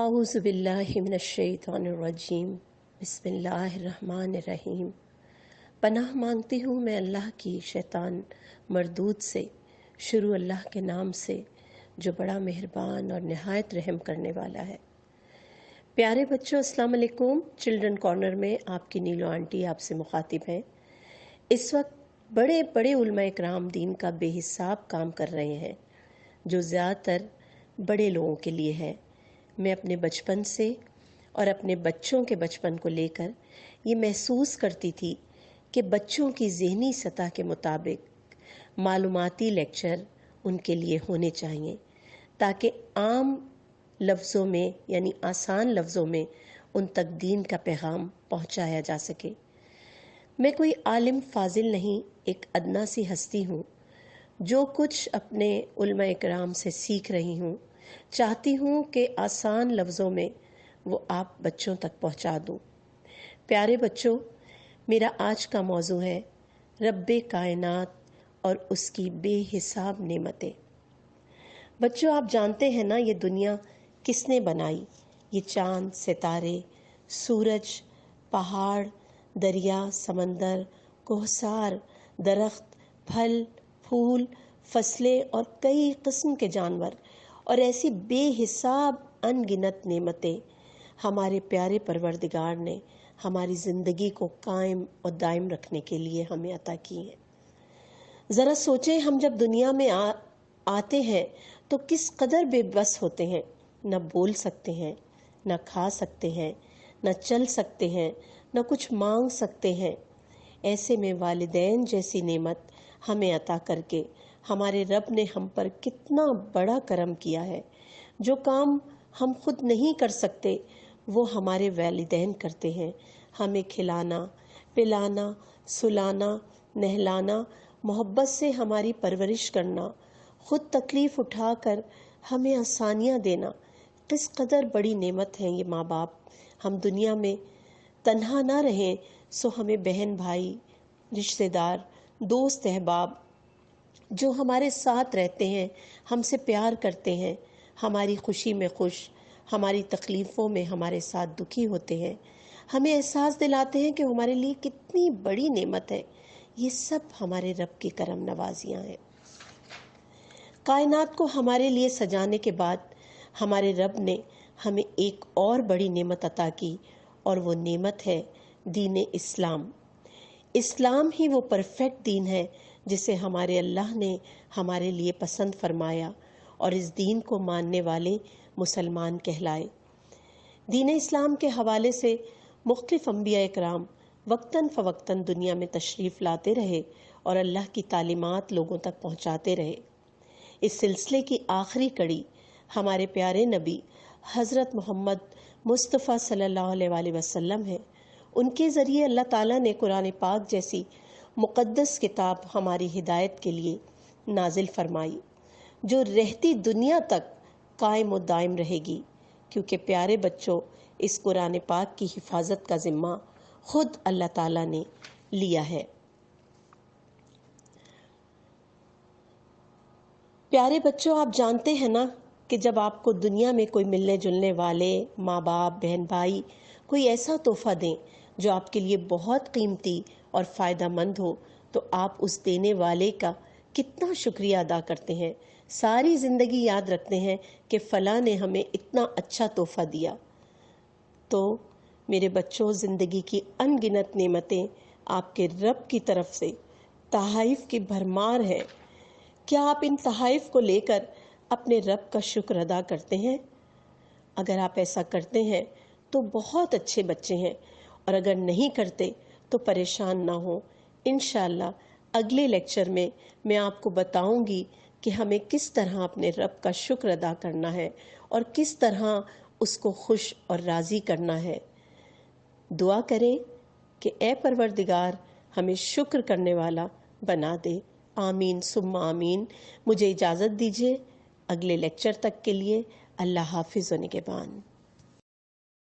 اعوذ باللہ من الشیطان الرجیم بسم اللہ الرحمن الرحیم۔ پناہ مانگتی ہوں میں اللہ کی شیطان مردود سے، شروع اللہ کے نام سے جو بڑا مہربان اور نہایت رحم کرنے والا ہے۔ پیارے بچوں السلام علیکم۔ چلڈرن کارنر میں آپ کی نیلو آنٹی آپ سے مخاطب ہیں۔ اس وقت بڑے بڑے علماء اکرام دین کا بے حساب کام کر رہے ہیں جو زیادہ تر بڑے لوگوں کے لیے ہے۔ میں اپنے بچپن سے اور اپنے بچوں کے بچپن کو لے کر یہ محسوس کرتی تھی کہ بچوں کی ذہنی سطح کے مطابق معلوماتی لیکچر ان کے لیے ہونے چاہیے تاکہ عام لفظوں میں یعنی آسان لفظوں میں ان تک دین کا پیغام پہنچایا جا سکے۔ میں کوئی عالم فاضل نہیں، ایک ادنا سی ہستی ہوں جو کچھ اپنے علماء اکرام سے سیکھ رہی ہوں، چاہتی ہوں کہ آسان لفظوں میں وہ آپ بچوں تک پہنچا دوں۔ پیارے بچوں، میرا آج کا موضوع ہے رب کائنات اور اس کی بے حساب نعمتیں۔ بچوں آپ جانتے ہیں نا یہ دنیا کس نے بنائی؟ یہ چاند، ستارے، سورج، پہاڑ، دریا، سمندر، کوہسار، درخت، پھل، پھول، فصلیں اور کئی قسم کے جانور اور ایسی بے حساب ان گنت نعمتیں ہمارے پیارے پروردگار نے ہماری زندگی کو قائم اور دائم رکھنے کے لیے ہمیں عطا کی ہیں۔ ذرا سوچیں، ہم جب دنیا میں آتے ہیں تو کس قدر بے بس ہوتے ہیں، نہ بول سکتے ہیں، نہ کھا سکتے ہیں، نہ چل سکتے ہیں، نہ کچھ مانگ سکتے ہیں۔ ایسے میں والدین جیسی نعمت ہمیں عطا کر کے ہمارے رب نے ہم پر کتنا بڑا کرم کیا ہے۔ جو کام ہم خود نہیں کر سکتے وہ ہمارے والدین کرتے ہیں۔ ہمیں کھلانا، پلانا، سلانا، نہلانا، محبت سے ہماری پرورش کرنا، خود تکلیف اٹھا کر ہمیں آسانیاں دینا، کس قدر بڑی نعمت ہیں یہ ماں باپ۔ ہم دنیا میں تنہا نہ رہیں سو ہمیں بہن بھائی، رشتہ دار، دوست احباب جو ہمارے ساتھ رہتے ہیں، ہم سے پیار کرتے ہیں، ہماری خوشی میں خوش، ہماری تکلیفوں میں ہمارے ساتھ دکھی ہوتے ہیں، ہمیں احساس دلاتے ہیں کہ ہمارے لیے کتنی بڑی نعمت ہے۔ یہ سب ہمارے رب کی کرم نوازیاں ہیں۔ کائنات کو ہمارے لیے سجانے کے بعد ہمارے رب نے ہمیں ایک اور بڑی نعمت عطا کی اور وہ نعمت ہے دین اسلام۔ اسلام ہی وہ پرفیکٹ دین ہے جسے ہمارے اللہ نے ہمارے لیے پسند فرمایا اور اس دین کو ماننے والے مسلمان کہلائے۔ دین اسلام کے حوالے سے مختلف انبیاء اکرام وقتاً فوقتاً دنیا میں تشریف لاتے رہے اور اللہ کی تعلیمات لوگوں تک پہنچاتے رہے۔ اس سلسلے کی آخری کڑی ہمارے پیارے نبی حضرت محمد مصطفیٰ صلی اللہ علیہ وآلہ وسلم ہے۔ ان کے ذریعے اللہ تعالیٰ نے قرآن پاک جیسی مقدس کتاب ہماری ہدایت کے لیے نازل فرمائی جو رہتی دنیا تک قائم و دائم رہے گی، کیونکہ پیارے بچوں اس قرآن پاک کی حفاظت کا ذمہ خود اللہ تعالیٰ نے لیا ہے۔ پیارے بچوں آپ جانتے ہیں نا کہ جب آپ کو دنیا میں کوئی ملنے جلنے والے ماں باپ، بہن بھائی کوئی ایسا تحفہ دیں جو آپ کے لیے بہت قیمتی اور فائدہ مند ہو تو آپ اس دینے والے کا کتنا شکریہ ادا کرتے ہیں، ساری زندگی یاد رکھتے ہیں کہ فلاں نے ہمیں اتنا اچھا تحفہ دیا۔ تو میرے بچوں، زندگی کی ان گنت نعمتیں آپ کے رب کی طرف سے تحائف کی بھرمار ہے۔ کیا آپ ان تحائف کو لے کر اپنے رب کا شکر ادا کرتے ہیں؟ اگر آپ ایسا کرتے ہیں تو بہت اچھے بچے ہیں، اور اگر نہیں کرتے تو پریشان نہ ہوں۔ انشاءاللہ اگلے لیکچر میں آپ کو بتاؤں گی کہ ہمیں کس طرح اپنے رب کا شکر ادا کرنا ہے اور کس طرح اس کو خوش اور راضی کرنا ہے۔ دعا کریں کہ اے پروردگار ہمیں شکر کرنے والا بنا دے۔ آمین ثم آمین۔ مجھے اجازت دیجیے اگلے لیکچر تک کے لیے۔ اللہ حافظ و نگہبان۔